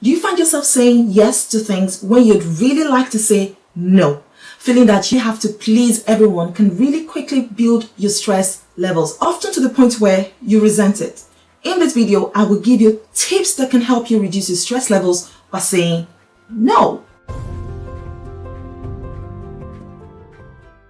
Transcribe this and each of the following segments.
Do you find yourself saying yes to things when you'd really like to say no? Feeling that you have to please everyone can really quickly build your stress levels, often to the point where you resent it. In this video, I will give you tips that can help you reduce your stress levels by saying no.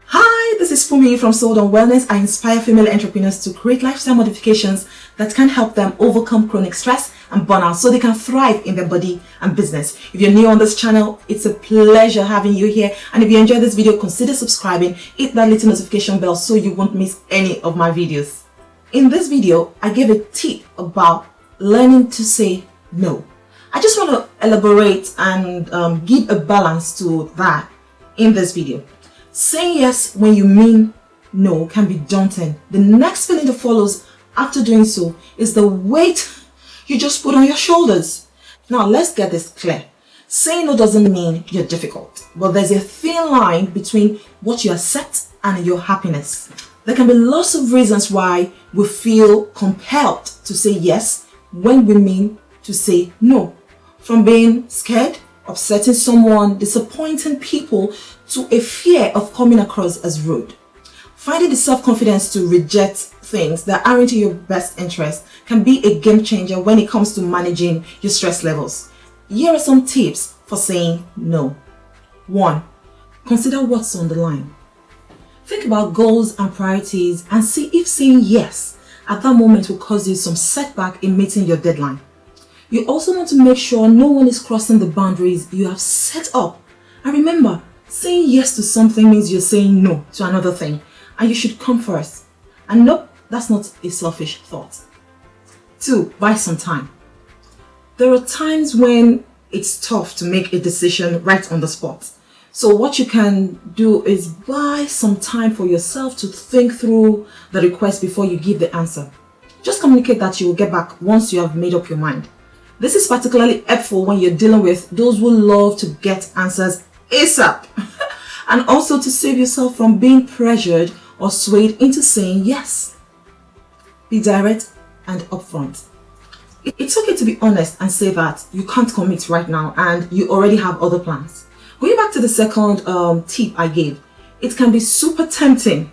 Hi, this is Funmi from Sold on Wellness. I inspire female entrepreneurs to create lifestyle modifications that can help them overcome chronic stress and burnout so they can thrive in their body and business. If you're new on this channel, it's a pleasure having you here. And if you enjoyed this video, consider subscribing, hit that little notification bell so you won't miss any of my videos. In this video, I gave a tip about learning to say no. I just want to elaborate and give a balance to that in this video. Saying yes when you mean no can be daunting. The next feeling that follows after doing so is the weight you just put on your shoulders. Now let's get this clear. Saying no doesn't mean you're difficult, but there's a thin line between what you accept and your happiness. There can be lots of reasons why we feel compelled to say yes when we mean to say no. From being scared, upsetting someone, disappointing people, to a fear of coming across as rude. Finding the self-confidence to reject things that aren't in your best interest can be a game changer when it comes to managing your stress levels. Here are some tips for saying no. 1. Consider what's on the line. Think about goals and priorities and see if saying yes at that moment will cause you some setback in meeting your deadline. You also want to make sure no one is crossing the boundaries you have set up. And remember, saying yes to something means you're saying no to another thing, and you should come first. And nope, that's not a selfish thought. 2. Buy some time. There are times when it's tough to make a decision right on the spot. So what you can do is buy some time for yourself to think through the request before you give the answer. Just communicate that you will get back once you have made up your mind. This is particularly helpful when you're dealing with those who love to get answers ASAP. And also to save yourself from being pressured or swayed into saying yes. Be direct and upfront. It's okay to be honest and say that you can't commit right now and you already have other plans. Going back to the second tip I gave, it can be super tempting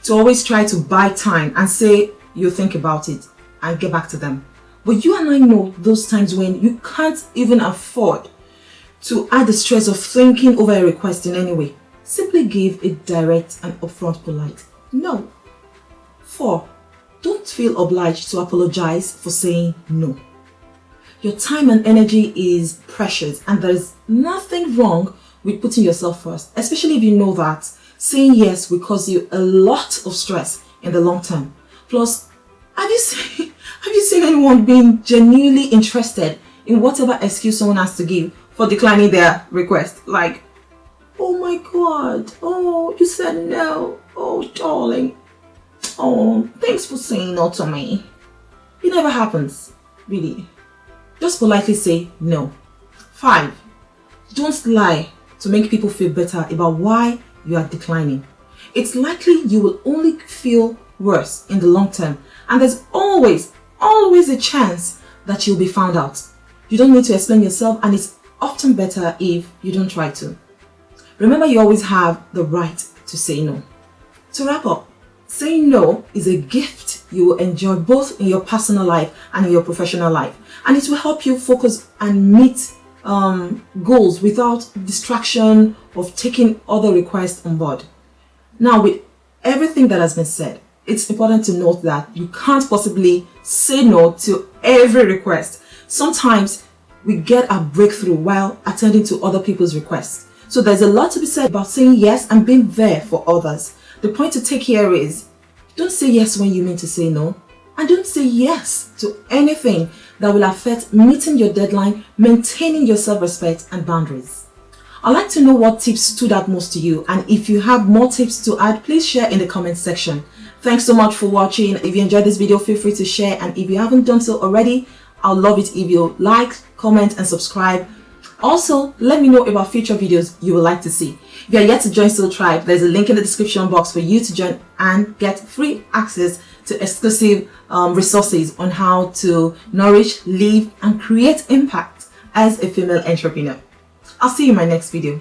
to always try to buy time and say you'll think about it and get back to them. But you and I know those times when you can't even afford to add the stress of thinking over a request in any way. Simply give a direct and upfront polite no. 4. Don't feel obliged to apologize for saying no. Your time and energy is precious and there's nothing wrong with putting yourself first, especially if you know that saying yes will cause you a lot of stress in the long term. Plus, have you seen anyone being genuinely interested in whatever excuse someone has to give for declining their request? Like, oh my God, oh, you said no, oh darling, oh, thanks for saying no to me. It never happens, really. Just politely say no. 5. Don't lie to make people feel better about why you are declining. It's likely you will only feel worse in the long term, and there's always a chance that you'll be found out. You don't need to explain yourself, and it's often better if you don't try to. Remember, you always have the right to say no. To wrap up, saying no is a gift you will enjoy both in your personal life and in your professional life, and it will help you focus and meet goals without distraction of taking other requests on board. Now, with everything that has been said, it's important to note that you can't possibly say no to every request. Sometimes we get a breakthrough while attending to other people's requests. So there's a lot to be said about saying yes and being there for others. The point to take here is, don't say yes when you mean to say no. And don't say yes to anything that will affect meeting your deadline, maintaining your self-respect and boundaries. I'd like to know what tips stood out most to you, and if you have more tips to add, please share in the comment section. Thanks so much for watching. If you enjoyed this video, feel free to share, and if you haven't done so already, I'll love it if you like, comment and subscribe. Also, let me know about future videos you would like to see. If you are yet to join Soul Tribe, there's a link in the description box for you to join and get free access to exclusive resources on how to nourish, live and create impact as a female entrepreneur. I'll see you in my next video.